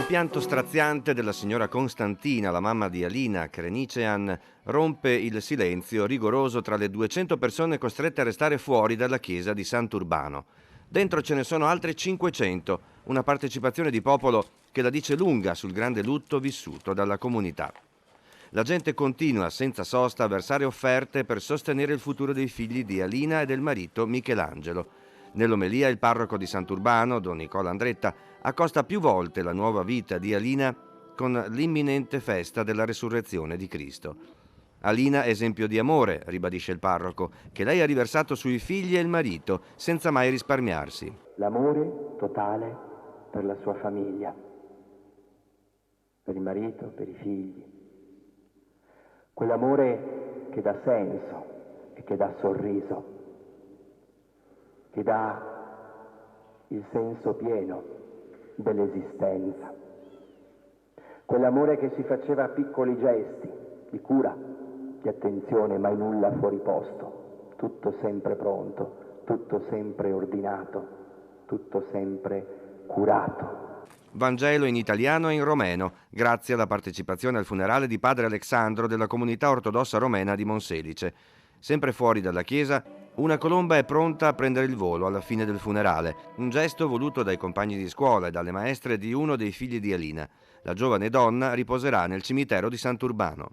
Il pianto straziante della signora Constantina, la mamma di Alina Krenicean, rompe il silenzio rigoroso tra le 200 persone costrette a restare fuori dalla chiesa di Sant'Urbano. Dentro ce ne sono altre 500, una partecipazione di popolo che la dice lunga sul grande lutto vissuto dalla comunità. La gente continua senza sosta a versare offerte per sostenere il futuro dei figli di Alina e del marito Michelangelo. Nell'omelia il parroco di Sant'Urbano, don Nicola Andretta, accosta più volte la nuova vita di Alina con l'imminente festa della resurrezione di Cristo. Alina è esempio di amore, ribadisce il parroco, che lei ha riversato sui figli e il marito, senza mai risparmiarsi. L'amore totale per la sua famiglia, per il marito, per i figli. Quell'amore che dà senso e che dà sorriso, che dà il senso pieno dell'esistenza. Quell'amore che si faceva a piccoli gesti di cura, di attenzione, mai nulla fuori posto, tutto sempre pronto, tutto sempre ordinato, tutto sempre curato. Vangelo in italiano e in romeno, grazie alla partecipazione al funerale di padre Alessandro della comunità ortodossa romena di Monselice. Sempre fuori dalla chiesa, una colomba è pronta a prendere il volo alla fine del funerale, un gesto voluto dai compagni di scuola e dalle maestre di uno dei figli di Alina. La giovane donna riposerà nel cimitero di Sant'Urbano.